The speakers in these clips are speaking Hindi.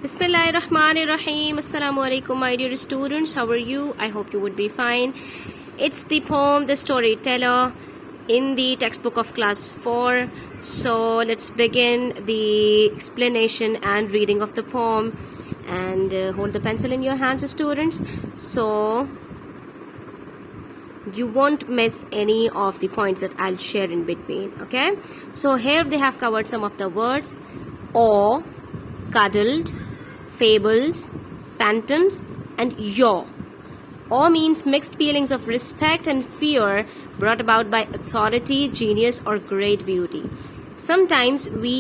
Bismillahirrahmanirrahim. Assalamu alaikum, my dear students. How are you? I hope you would be fine. It's the poem The Storyteller in the textbook of class 4. So let's begin the explanation and reading of the poem. And hold the pencil in your hands, students. So you won't miss any of the points that I'll share in between. Okay? So here they have covered some of the words: awe, cuddled, fables, phantoms, and yaw. Awe means mixed feelings of respect and fear brought about by authority, genius, or great beauty. Sometimes we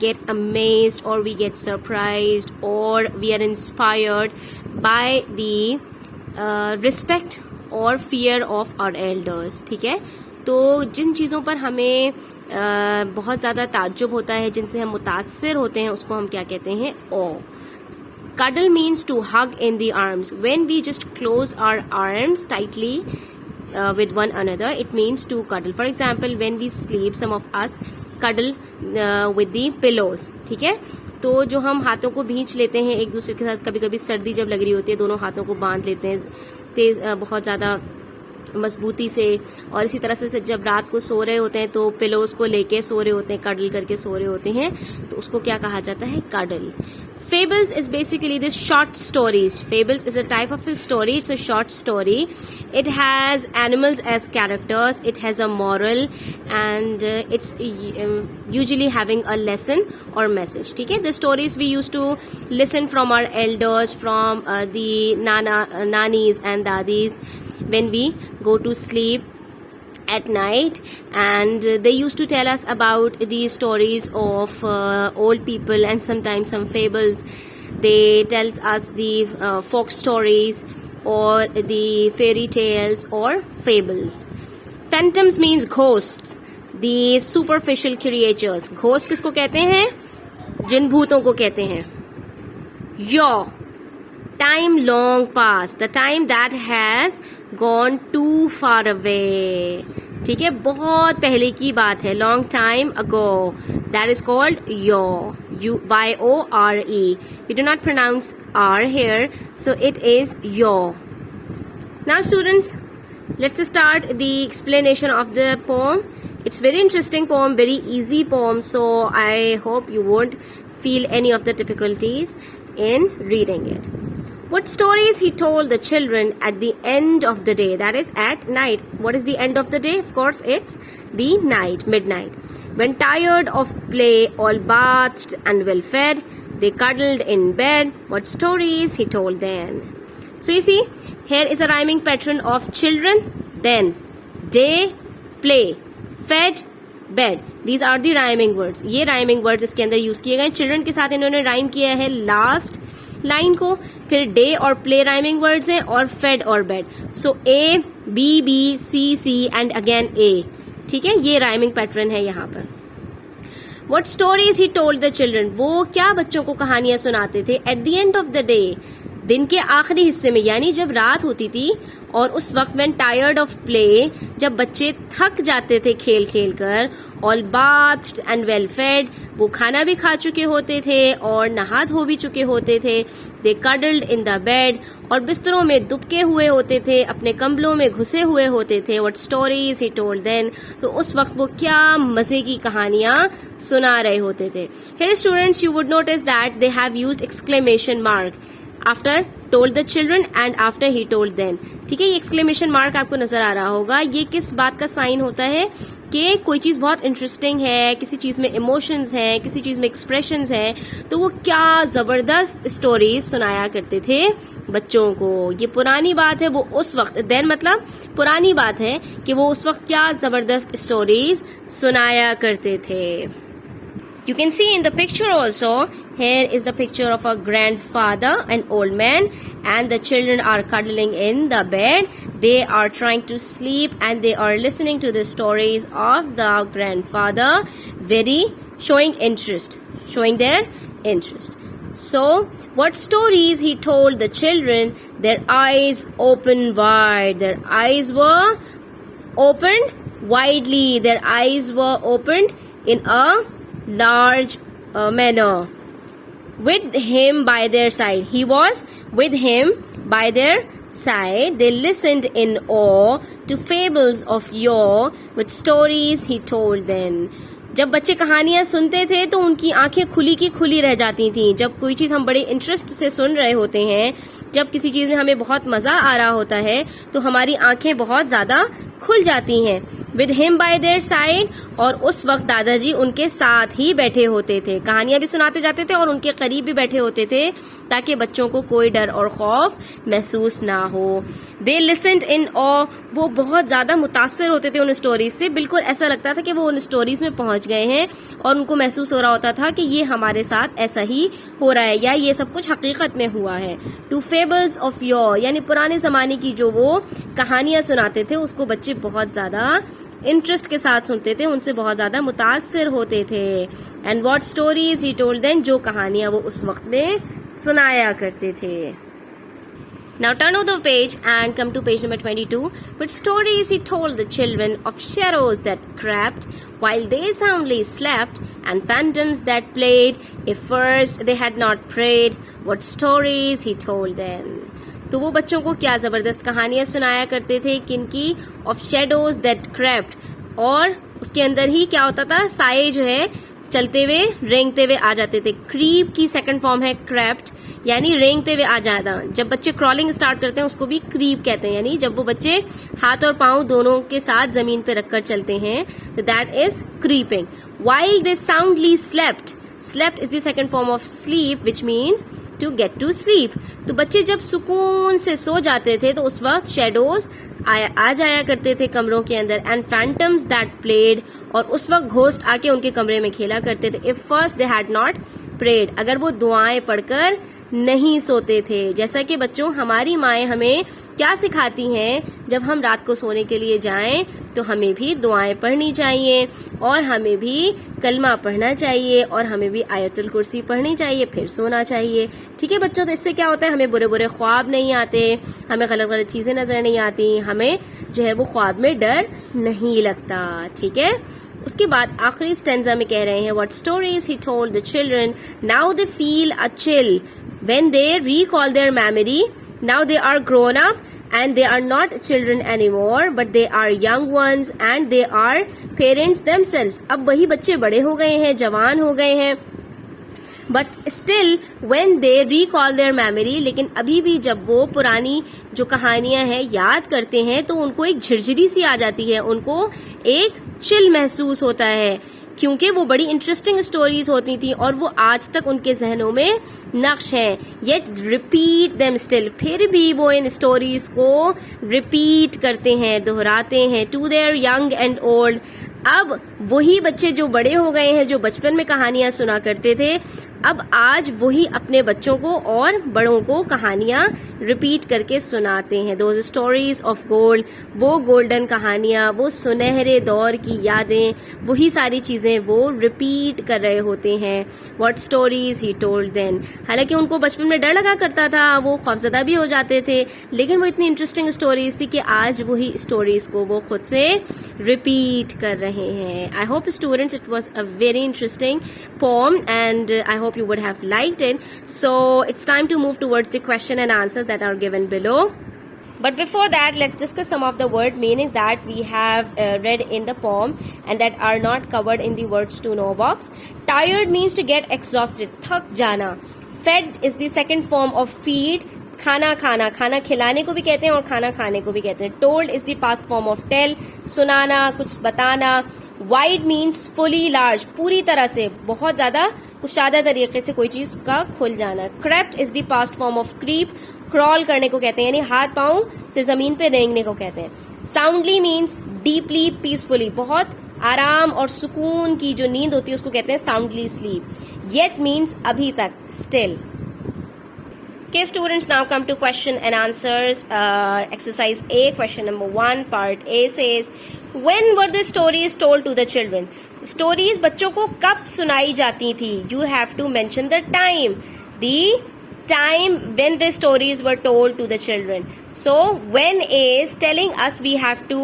get amazed, or we get surprised, or we are inspired by the respect और fear of our elders. ठीक है, तो जिन चीज़ों पर हमें बहुत ज़्यादा ताज्जुब होता है, जिनसे हम मुतासिर होते हैं, उसको हम क्या कहते हैं? awe. Cuddle means to hug in the arms. When we just close our arms tightly with one another, it means to cuddle. For example, when we sleep, some of us cuddle with the pillows. ठीक है, तो जो हम हाथों को भींच लेते हैं एक दूसरे के साथ, कभी कभी सर्दी जब लग रही होती है, दोनों हाथों को बांध लेते हैं तेज बहुत ज़्यादा मजबूती से, और इसी तरह से जब रात को सो रहे होते हैं तो पिलोज को लेके सो रहे होते हैं, कडल करके सो रहे होते हैं, तो उसको क्या कहा जाता है? Cuddle. Fables is basically this short stories. Fables is a type of a story. It's a short story. It has animals as characters. It has a moral, and it's usually having a lesson or message. ठीक है? The stories we used to listen from our elders, from the nannies and dadis when we go to sleep at night, and they used to tell us about the stories of old people, and sometimes some fables. They tells us the folk stories or the fairy tales or fables. Phantoms means ghosts, the superficial creatures. Ghost किसको कहते हैं? जिन भूतों को कहते हैं. Yaw, time long past, the time that has gone too far away. ठीक है, बहुत पहले की बात है, long time ago. That is called yaw. Y-O-R-E. We do not pronounce R here, so it is yaw. Now students, let's start the explanation of the poem. It's very interesting poem, very easy poem, so I hope you won't feel any of the difficulties in reading it. What stories he told the children at the end of the day, that is at night. What is the end of the day? Of course, it's the night, midnight. When tired of play, all bathed and well fed, they cuddled in bed. What stories he told then? So you see, here is a rhyming pattern of children, then, day, play, fed, bed. These are the rhyming words. ये rhyming words इसके अंदर यूज किए गए. चिल्ड्रन के साथ इन्होंने rhyme किया है लास्ट लाइन को, फिर डे और प्ले राइमिंग वर्ड्स हैं, और फेड और bed. So A B B C C and again A. ठीक है, ये राइमिंग पैटर्न है यहाँ पर. What stories he told the children, वो क्या बच्चों को कहानियां सुनाते थे at the end of the day, दिन के आखिरी हिस्से में, यानी जब रात होती थी और उस वक्त व्हेन टायर्ड ऑफ प्ले, जब बच्चे थक जाते थे खेल खेल कर, ऑल बाथ्ड एंड वेल फेड, वो खाना भी खा चुके होते थे और नहा धो भी चुके होते थे. दे कडल्ड इन द बेड, और बिस्तरों में दुबके हुए होते थे, अपने कंबलों में घुसे हुए होते थे. What stories he told them, तो उस वक्त वो क्या मजे की कहानियां सुना रहे होते थे. Here students, you would notice that they have used exclamation mark after told the children and after he told them. ठीक है, ये एक्सक्लेमेशन मार्क आपको नजर आ रहा होगा. ये किस बात का साइन होता है? कि कोई चीज बहुत इंटरेस्टिंग है, किसी चीज में इमोशंस हैं, किसी चीज में एक्सप्रेशंस हैं, तो वो क्या जबरदस्त स्टोरीज सुनाया करते थे बच्चों को. ये पुरानी बात है, वो उस वक्त, देन मतलब पुरानी बात है कि वो उस वक्त क्या जबरदस्त स्टोरीज सुनाया करते थे. You can see in the picture also, here is the picture of a grandfather, an old man, and the children are cuddling in the bed. They are trying to sleep and they are listening to the stories of the grandfather, showing their interest. So, what stories he told the children? Their eyes opened wide. Their eyes were opened widely. Their eyes were opened in a large manner. with him by their side. He was with him by their side. They listened in awe to fables of yore, with stories he told them. जब बच्चे कहानियां सुनते थे तो उनकी आंखें खुली की खुली रह जाती थी. जब कोई चीज हम बड़े इंटरेस्ट से सुन रहे होते हैं, जब किसी चीज में हमें बहुत मजा आ रहा होता है, तो हमारी आंखें बहुत ज्यादा खुल जाती हैं. With him by their side, और उस वक्त दादाजी उनके साथ ही बैठे होते थे. कहानियां भी सुनाते जाते थे और उनके करीब भी बैठे होते थे ताकि बच्चों को कोई डर और खौफ महसूस ना हो. दे लिसन्ड इन ऑ, वो बहुत ज्यादा मुतासिर होते थे उन स्टोरीज से. बिल्कुल ऐसा लगता था कि वो उन स्टोरीज में पहुंच गए हैं और उनको महसूस हो रहा होता था कि ये हमारे साथ ऐसा ही हो रहा है या ये सब कुछ हकीकत में हुआ है. टू फेबल्स ऑफ योर, यानी पुराने जमाने की जो वो कहानियां सुनाते थे उसको बच्चे बहुत ज्यादा इंटरेस्ट के साथ सुनते थे, उनसे बहुत ज्यादा मुतासिर होते थे. And what stories he told them, जो कहानियां वो उस वक्त में सुनाया करते थे. Now turn over the page and come to page number 22. With stories he told the children of shadows that crept while they soundly slept, and phantoms that played if first they had not prayed. What stories he told them. तो वो बच्चों को क्या जबरदस्त कहानियां सुनाया करते थे. किनकी? ऑफ शेडोज दैट क्रेप्ट, और उसके अंदर ही क्या होता था, साए जो है चलते हुए रेंगते हुए आ जाते थे. क्रीप की सेकंड फॉर्म है क्रेप्ट, यानी रेंगते हुए आ जाना. जब बच्चे क्रॉलिंग स्टार्ट करते हैं उसको भी क्रीप कहते हैं, यानी जब वो बच्चे हाथ और पांव दोनों के साथ जमीन पे रखकर चलते हैं तो that is creeping. While they soundly slept, slept is the second form of sleep which means to get to sleep. तो बच्चे जब सुकून से सो जाते थे तो उस वक्त शेडोज आ जाया करते थे कमरों के अंदर. एंड फैंटम्स दैट प्लेड, और उस वक्त घोस्ट आके उनके कमरे में खेला करते थे. If first they had not prayed, अगर वो दुआएं पढ़कर नहीं सोते थे. जैसा कि बच्चों हमारी माएं हमें क्या सिखाती हैं, जब हम रात को सोने के लिए जाएं तो हमें भी दुआएं पढ़नी चाहिए और हमें भी कलमा पढ़ना चाहिए और हमें भी आयतुल कुर्सी पढ़नी चाहिए, फिर सोना चाहिए. ठीक है बच्चों, तो इससे क्या होता है, हमें बुरे बुरे ख्वाब नहीं आते, हमें गलत गलत चीजें नजर नहीं आती, हमें जो है वो ख्वाब में डर नहीं लगता. ठीक है. उसके बाद आखिरी स्टेंजा में कह रहे हैं, what stories he told the children, now they feel a chill when they recall their memory. Now they are grown up and they are not children anymore, but they are young ones and they are parents themselves. अब वही बच्चे बड़े हो गए हैं, जवान हो गए हैं, but still when they recall there memory, लेकिन अभी भी जब वो पुरानी जो कहानियां हैं याद करते हैं तो उनको एक झिरझिरी सी आ जाती है, उनको एक चिल महसूस होता है, क्योंकि वो बड़ी इंटरेस्टिंग स्टोरीज होती थी और वो आज तक उनके जहनों में नक्श हैं. येट रिपीट देम स्टिल, फिर भी वो इन स्टोरीज को रिपीट करते हैं, दोहराते हैं. To their young and old, अब वही बच्चे जो बड़े हो गए हैं, जो बचपन में कहानियां सुना करते थे, अब आज वही अपने बच्चों को और बड़ों को कहानियां रिपीट करके सुनाते हैं. दोज स्टोरीज ऑफ गोल्ड, वो गोल्डन कहानियां, वो सुनहरे दौर की यादें, वही सारी चीजें वो रिपीट कर रहे होते हैं. What stories he told them. हालांकि उनको बचपन में डर लगा करता था, वो खौफजदा भी हो जाते थे, लेकिन वो इतनी इंटरेस्टिंग स्टोरीज थी कि आज वही स्टोरीज को वो खुद से रिपीट कर रहे हैं. I hope students it was a very interesting poem and I hope you would have liked it. So it's time to move towards the question and answers that are given below. But before that, let's discuss some of the word meanings that we have read in the poem and that are not covered in the words to know box. Tired means to get exhausted, thak jana. Fed is the second form of feed. खाना खाना, खाना खिलाने को भी कहते हैं और खाना खाने को भी कहते हैं. Told is the past form of tell, सुनाना, कुछ बताना. वाइड मीन्स फुली लार्ज, पूरी तरह से, बहुत ज्यादा कुशादा तरीके से कोई चीज का खुल जाना. Crept is the past form of creep, crawl करने को कहते हैं, यानी हाथ पांव से जमीन पे रेंगने को कहते हैं. साउंडली मीन्स डीपली, पीसफुली, बहुत आराम और सुकून की जो नींद होती है उसको कहते हैं साउंडली स्लीप. येट मीन्स अभी तक, still. Okay, students, now come to question and answers. Exercise A, question number 1, part A says, when were the stories told to the children? Stories बच्चों को कब सुनाई जाती थी? You have to mention the time. The time when the stories were told to the children. So, when is telling us we have to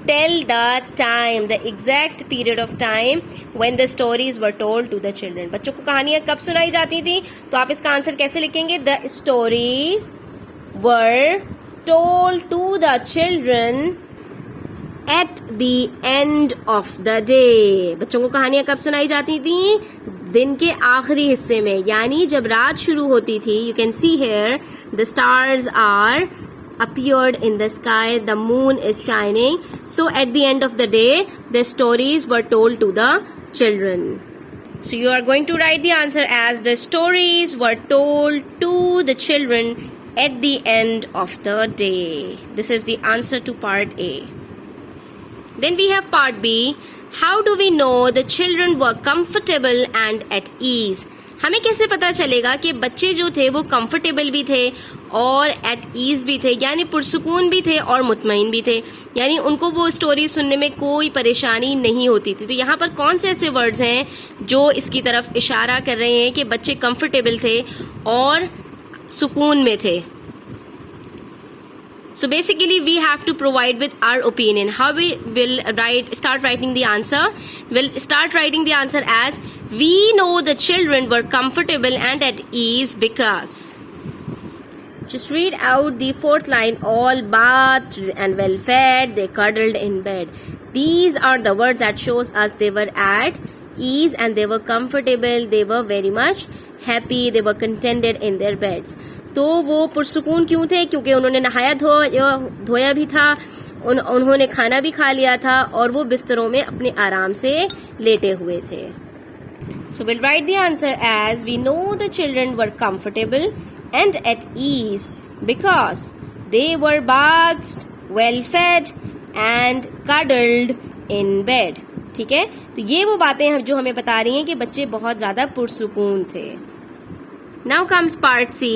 tell the time, the exact period of time when the stories were told to the children. बच्चों को कहानियां कब सुनाई जाती थी? तो आप इसका आंसर कैसे लिखेंगे? The stories were told to the children at the end of the day. बच्चों को कहानियां कब सुनाई जाती थी? दिन के आखिरी हिस्से में, यानी जब रात शुरू होती थी. You can see here the stars are appeared in the sky, the moon is shining. So at the end of the day, the stories were told to the children. So you are going to write the answer as the stories were told to the children at the end of the day. This is the answer to part A. Then we have part B. How do we know the children were comfortable and at ease? हमें कैसे पता चलेगा कि बच्चे जो थे वो कंफर्टेबल भी थे और एट ईज भी थे, यानी पुरसुकून भी थे और मुतमईन भी थे, यानी उनको वो स्टोरी सुनने में कोई परेशानी नहीं होती थी. तो यहाँ पर कौन से ऐसे वर्ड्स हैं जो इसकी तरफ इशारा कर रहे हैं कि बच्चे कंफर्टेबल थे और सुकून में थे? So basically we have to provide with our opinion. How we will start writing the answer? We'll start writing the answer as, we know the children were comfortable and at ease because. Just read out the fourth line. All bathed and well fed, they cuddled in bed. These are the words that shows us they were at ease and they were comfortable, they were very much happy, they were contented in their beds. तो वो पुरसुकून क्यों थे? क्योंकि उन्होंने नहाया धोया भी था, उन्होंने खाना भी खा लिया था और वो बिस्तरों में अपने आराम से लेटे हुए थे. So we'll write the answer as, we know the children were comfortable and at ease because they were bathed, well fed and cuddled in bed. ठीक है, तो ये वो बातें जो हमें बता रही हैं कि बच्चे बहुत ज्यादा पुरसुकून थे. Now comes part C.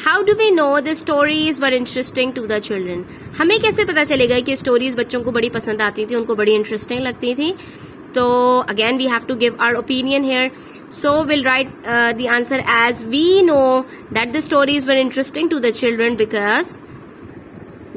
How do we know the stories were interesting to the children? हमें कैसे पता चलेगा कि स्टोरीज बच्चों को बड़ी पसंद आती थी, उनको बड़ी इंटरेस्टिंग लगती थी? तो again we have to give our opinion here. So we'll write the answer as, we know that the stories were interesting to the children because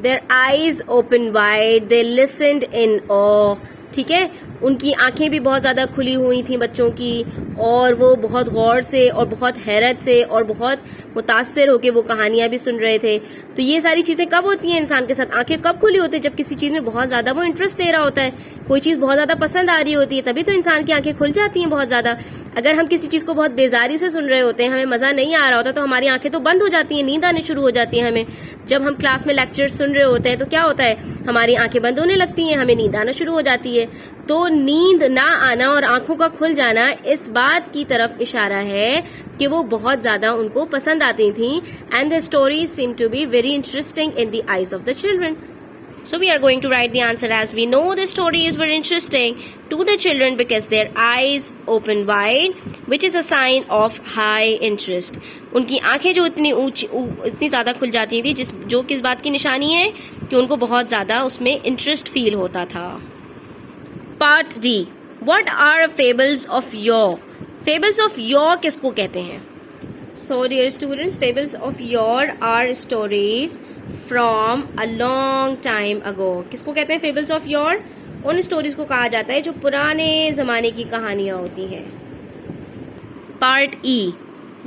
their eyes opened wide, they listened in awe. ठीक है, उनकी आंखें भी बहुत ज्यादा खुली हुई थी बच्चों की और वो बहुत गौर से और बहुत हैरत से और बहुत मुतासिर होके वो कहानियां भी सुन रहे थे. तो ये सारी चीजें कब होती हैं इंसान के साथ? आंखें कब खुली होती है? जब किसी चीज में बहुत ज्यादा वो इंटरेस्ट ले रहा होता है, कोई चीज बहुत ज्यादा पसंद आ रही होती है, तभी तो इंसान की आंखें खुल जाती हैं बहुत ज्यादा. अगर हम किसी चीज को बहुत बेजारी से सुन रहे होते हैं, हमें मजा नहीं आ रहा होता, तो हमारी आंखें तो बंद हो जाती हैं, नींद आने शुरू हो जाती है हमें. जब हम क्लास में लेक्चर सुन रहे होते हैं तो क्या होता है, हमारी आंखें बंद होने लगती हैं, हमें नींद आना शुरू हो जाती है. तो नींद ना आना और आंखों का खुल जाना इस बात की तरफ इशारा है कि वो बहुत ज्यादा उनको पसंद आती थी. And the stories seem to be very interesting in the eyes of the children. So we are going to write the answer as, we know the stories were interesting to the children because their eyes opened wide, which is a sign of high interest. उनकी आंखें जो इतनी ज्यादा खुल जाती थी, जो किस बात की निशानी है कि उनको बहुत ज्यादा उसमें इंटरेस्ट फील होता था. Part D. What are fables of yore? Fables of yore किसको कहते हैं? So dear students, fables of yore are stories from a long time ago. किसको कहते हैं fables of yore? उन स्टोरीज को कहा जाता है जो पुराने जमाने की कहानियां होती हैं. Part E.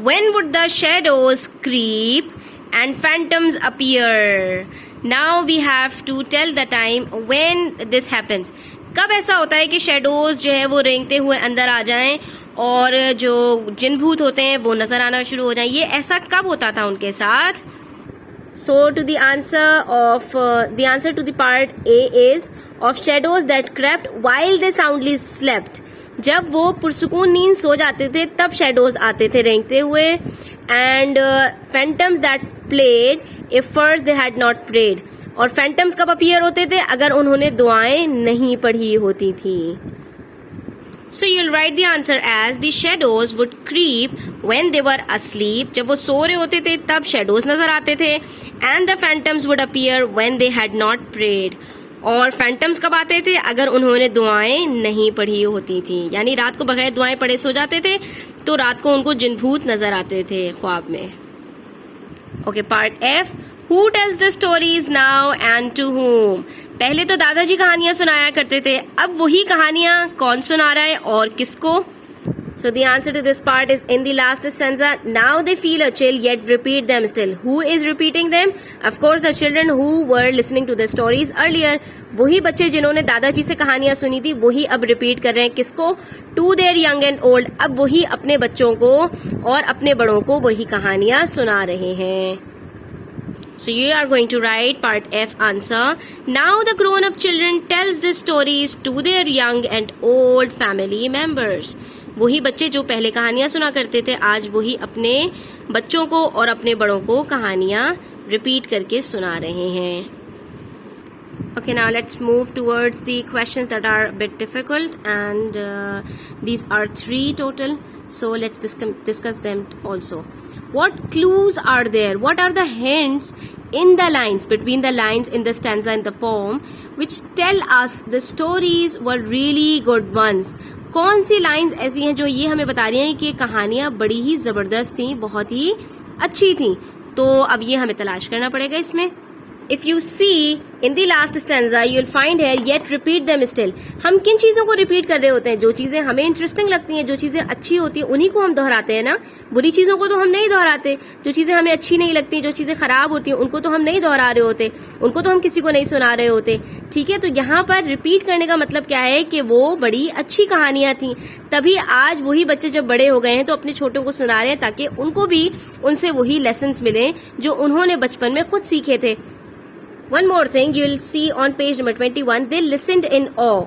When would the shadows creep and phantoms appear? Now we have to tell the time when this happens. कब ऐसा होता है कि शेडोज जो है वो रेंगते हुए अंदर आ जाएं और जो जिन भूत होते हैं वो नजर आना शुरू हो जाएं? ये ऐसा कब होता था उनके साथ? So to the answer to the part A is, of shadows that crept while they soundly slept. जब वो पुरसुकून नींद सो जाते थे तब शेडोज आते थे रेंगते हुए. And phantoms that played if first they had not prayed. और फैंटम्स कब अपीयर होते थे? अगर उन्होंने दुआएं नहीं पढ़ी होती थी. So you'll write the answer as, the shadows would creep when they were asleep. जब वो सो रहे होते थे तब शेडोज नजर आते थे. And the phantoms would appear when they had not prayed. और फैंटम्स कब आते थे? अगर उन्होंने दुआएं नहीं पढ़ी होती थी, यानी रात को बगैर दुआएं पढ़े सो जाते थे तो रात को उनको जिन भूत नजर आते थे ख्वाब में. Okay, part F. Who tells the stories now and to whom? पहले तो दादाजी कहानियां सुनाया करते थे, अब वही कहानियां कौन सुना रहा है और किसको? So the answer to this part is in the last stanza. Now they feel a chill yet repeat them still. Who is repeating them? Of course the children who were listening to the stories earlier. वही बच्चे जिन्होंने दादाजी से कहानियां सुनी थी वही अब रिपीट कर रहे हैं किसको? To their young and old. अब वही अपने बच्चों को और अपने बड़ों को वही कहानियां सुना रहे हैं. So you are going to write part F answer. Now the grown-up children tells the stories to their young and old family members. वही बच्चे जो पहले कहानियां सुना करते थे आज वही अपने बच्चों को और अपने बड़ों को कहानियां रिपीट करके सुना रहे हैं. Okay, now let's move towards the questions that are a bit difficult, and these are 3 total. So let's discuss them also. What clues are there? What are the hints in the lines, between the lines in the stanza in the poem, which tell us the stories were really good ones? कौन सी लाइंस ऐसी हैं जो ये हमें बता रही हैं कि कहानियां बड़ी ही जबरदस्त थी, बहुत ही अच्छी थी? तो अब ये हमें तलाश करना पड़ेगा इसमें. If you see in the last stanza, you'll find here yet repeat them still. हम किन चीजों को रिपीट कर रहे होते हैं? जो चीजें हमें इंटरेस्टिंग लगती हैं, जो चीजें अच्छी होती हैं, उन्हीं को हम दोहराते हैं ना. बुरी चीजों को तो हम नहीं दोहराते. जो चीजें हमें अच्छी नहीं लगती, जो चीजें खराब होती हैं, उनको तो हम नहीं दोहरा रहे होते, उनको तो हम किसी को नहीं सुना रहे होते. ठीक है, तो यहाँ पर रिपीट करने का मतलब क्या है कि वो बड़ी अच्छी कहानियां थी. तभी आज वही बच्चे जब बड़े हो गए हैं तो अपने छोटों को सुना रहे हैं ताकि उनको भी उनसे वही लेसन्स मिले जो उन्होंने बचपन में खुद सीखे थे. One more thing you will see on page number 21, they listened in awe.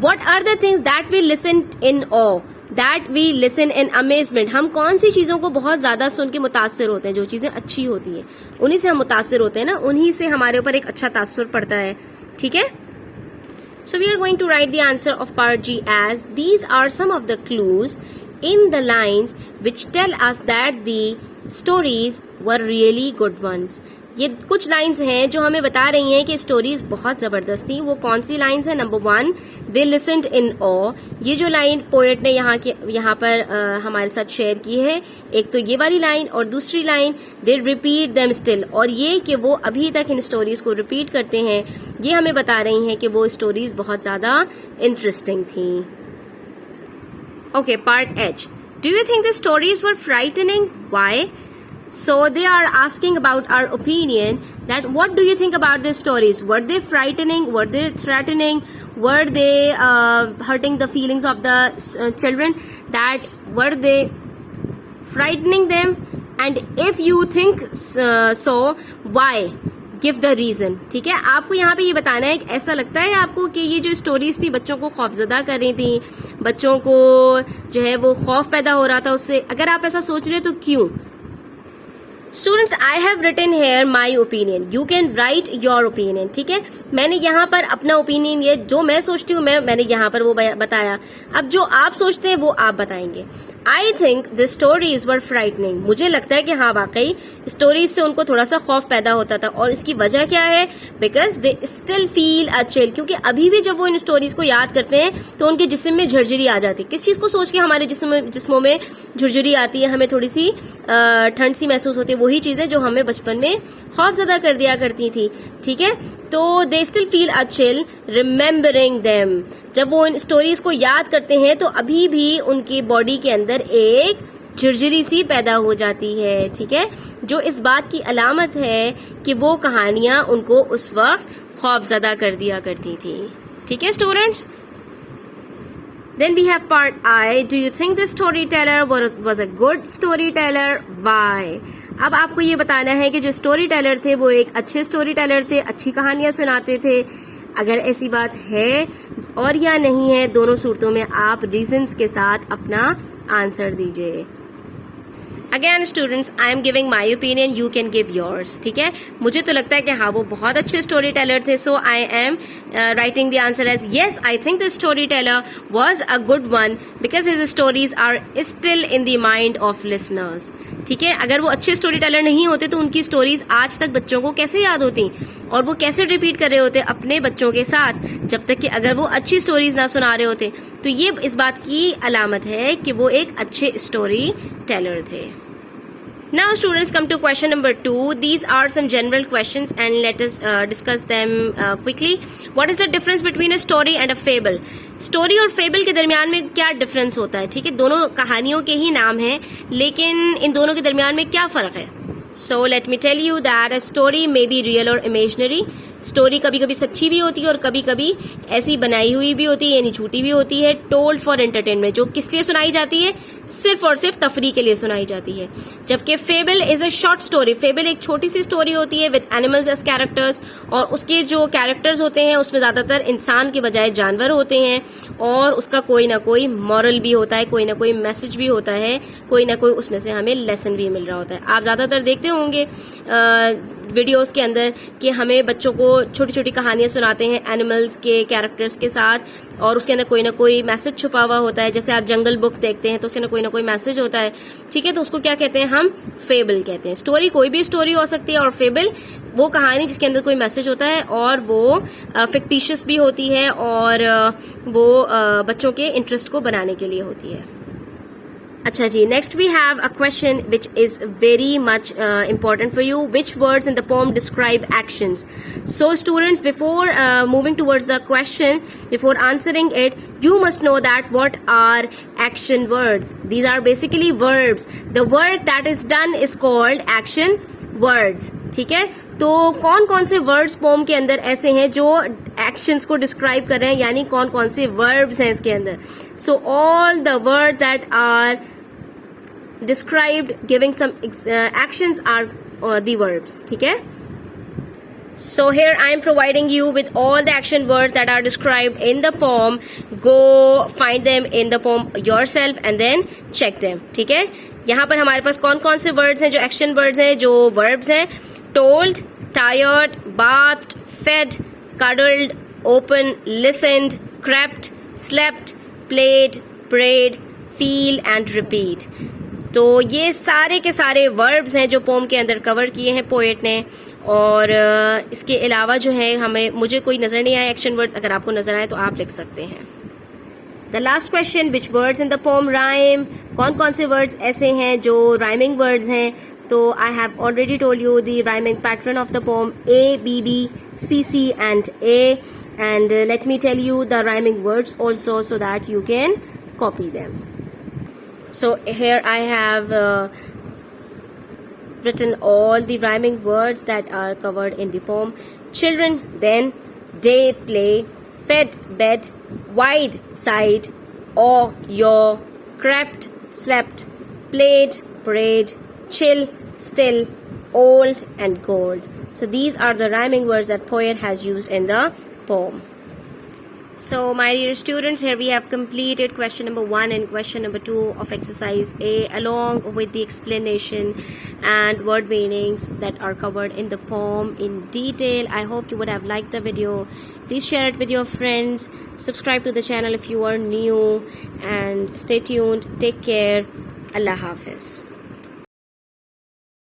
What are the things that we listened in awe? That we listen in amazement. हम कौन सी चीजों को बहुत ज्यादा सुन के मुतासिर होते हैं? जो चीजें अच्छी होती हैं उन्हीं से हम मुतासिर होते हैं ना, उन्हीं से हमारे ऊपर एक अच्छा तासुर पड़ता है. ठीक है, so we are going to write the answer of part G as these are some of the clues in the lines which tell us that the stories were really good ones. ये कुछ लाइंस हैं जो हमें बता रही हैं कि स्टोरीज बहुत जबरदस्त थी. वो कौन सी लाइंस हैं? नंबर 1, दे लिसन्ड इन ऑ. ये जो लाइन पोएट ने यहाँ पर हमारे साथ शेयर की है, एक तो ये वाली लाइन और दूसरी लाइन दे रिपीट देम स्टिल. और ये कि वो अभी तक इन स्टोरीज को रिपीट करते हैं, ये हमें बता रही हैं कि वो स्टोरीज बहुत ज्यादा इंटरेस्टिंग थी. Okay, part H. Do you think the stories were frightening? Why? So they are asking about our opinion, that what do you think about these stories? Were they frightening? Were they threatening? Were they hurting the feelings of the children? That were they frightening them? And if you think so, why? Give the reason. ठीक है, आपको यहाँ पे ये बताना है कि ऐसा लगता है आपको कि ये जो स्टोरीज थी बच्चों को खौफजदा कर रही थी, बच्चों को जो है वो खौफ पैदा हो रहा था उससे. अगर आप ऐसा सोच रहे तो क्यों? Students, I have written here my opinion. You can write your opinion. ठीक है, मैंने यहाँ पर अपना ओपिनियन, ये जो मैं सोचती हूँ मैंने यहाँ पर वो बताया. अब जो आप सोचते हैं वो आप बताएंगे. आई think the stories were frightening. मुझे लगता है कि हाँ वाकई स्टोरीज से उनको थोड़ा सा खौफ पैदा होता था. और इसकी वजह क्या है? Because they still feel a chill. क्योंकि अभी भी जब वो इन स्टोरीज को याद करते हैं तो उनके जिस्म में झुरझुरी आ जाती है. किस चीज को सोच के हमारे जिस्मों में झुरझुरी आती है? हमें थोड़ी सी ठंड सी महसूस होती है. वही चीजें जो हमें बचपन में खौफजदा कर दिया करती थी. ठीक है, तो they still feel a chill remembering them. जब वो इन स्टोरीज को याद करते हैं तो अभी भी उनकी बॉडी के अंदर एक झुरझुरी सी पैदा हो जाती है. ठीक है, जो इस बात की अलामत है कि वो कहानियां उनको उस वक्त खौफजदा कर दिया करती थी. ठीक है students, then we have part I. Do you think the storyteller was a good storyteller? Why? अब आपको ये बताना है कि जो स्टोरी टेलर थे वो एक अच्छे स्टोरी टेलर थे, अच्छी कहानियां सुनाते थे. अगर ऐसी बात है और या नहीं है, दोनों सूरतों में आप रीजंस के साथ अपना आंसर दीजिए. Again students, I am giving my opinion, you can give yours. ठीक है, मुझे तो लगता है कि हाँ वो बहुत अच्छे स्टोरी टेलर थे. So I am writing the answer as yes, I think the story teller was a good one because his stories are still in the mind of listeners. ठीक है, अगर वो अच्छे स्टोरी टेलर नहीं होते तो उनकी स्टोरीज आज तक बच्चों को कैसे याद होती और वो कैसे रिपीट कर रहे होते अपने बच्चों के साथ, जब तक कि अगर वो अच्छी स्टोरीज ना सुना रहे होते. तो ये इस बात की अलामत है कि वो एक अच्छे स्टोरी टेलर थे. Now students, come to question number 2. These are some general questions and let us discuss them quickly. What is the difference between a story and a fable? Story और फेबल के दरमियान में क्या डिफरेंस होता है? ठीक है, दोनों कहानियों के ही नाम हैं, लेकिन इन दोनों के दरमियान में क्या फर्क है? So let me tell you that a story may be real or imaginary. Story कभी कभी सच्ची भी होती है और कभी कभी ऐसी बनाई हुई भी होती है, यानी झूठी भी होती है. टोल्ड फॉर एंटरटेनमेंट, जो किस लिए सुनाई जाती है? सिर्फ और सिर्फ तफरी के लिए सुनाई जाती है. जबकि fable is a short story. Fable एक छोटी सी स्टोरी होती है विद एनिमल्स एज कैरेक्टर्स, और उसके जो कैरेक्टर्स होते हैं उसमें ज्यादातर इंसान के बजाय जानवर होते हैं, और उसका कोई ना कोई मॉरल भी होता है, कोई ना कोई मैसेज भी होता है, कोई ना कोई उसमें से हमें लेसन भी मिल रहा होता है. आप ज्यादातर देखते होंगे वीडियोस के अंदर कि हमें बच्चों को छोटी छोटी कहानियां सुनाते हैं एनिमल्स के कैरेक्टर्स के साथ, और उसके अंदर कोई ना कोई मैसेज छुपा हुआ होता है. जैसे आप जंगल बुक देखते हैं तो उसके अंदर कोई ना कोई मैसेज होता है. ठीक है, तो उसको क्या कहते हैं? हम फेबल कहते हैं. स्टोरी कोई भी स्टोरी हो सकती है, और फेबल वो कहानी जिसके अंदर कोई मैसेज होता है और वो फिक्टिशियस भी होती है, और वो बच्चों के इंटरेस्ट को बनाने के लिए होती है. अच्छा जी, next we have a question which is very much important for you. Which words in the poem describe actions? So students, before moving towards the question, before answering it, you must know that what are action words. These are basically verbs. The work that is done is called action words. ठीक है, तो कौन कौन से वर्ड्स पोम के अंदर ऐसे हैं जो एक्शंस को डिस्क्राइब कर रहे हैं, यानी कौन कौन से वर्ब्स हैं इसके अंदर? So all the words that are described giving some actions are the verbs. ठीक है, so here I am providing you with all the action words that are described in the poem. Go find them in the poem yourself and then check them. ठीक है, यहाँ पर हमारे पास कौन कौन से वर्ड्स हैं जो एक्शन वर्ड्स हैं, जो verbs हैं? told, tired, bathed, fed, cuddled, open, listened, crept, slept, played, prayed, feel and repeat. तो ये सारे के सारे वर्ब्स हैं जो पोम के अंदर कवर किए हैं पोएट ने, और इसके अलावा जो है मुझे कोई नजर नहीं आया एक्शन वर्ड्स. अगर आपको नजर आए तो आप लिख सकते हैं. The last question, which words in the pome rhyme? कौन कौन से वर्ड्स ऐसे हैं जो राइमिंग वर्ड्स हैं? तो I have already told you the rhyming pattern of the pome: A, B, B, C, C and A. And let me tell you the rhyming words also so that you can copy them. So here I have written all the rhyming words that are covered in the poem. Children, then, day, play, fed, bed, wide, side, awe, yaw, crept, slept, played, prayed, chill, still, old and gold. So these are the rhyming words that poet has used in the poem. So my dear students, here we have completed question number 1 and question number 2 of exercise A, along with the explanation and word meanings that are covered in the poem in detail. I hope you would have liked the video. Please share it with your friends. Subscribe to the channel if you are new, and stay tuned. Take care. Allah Hafiz.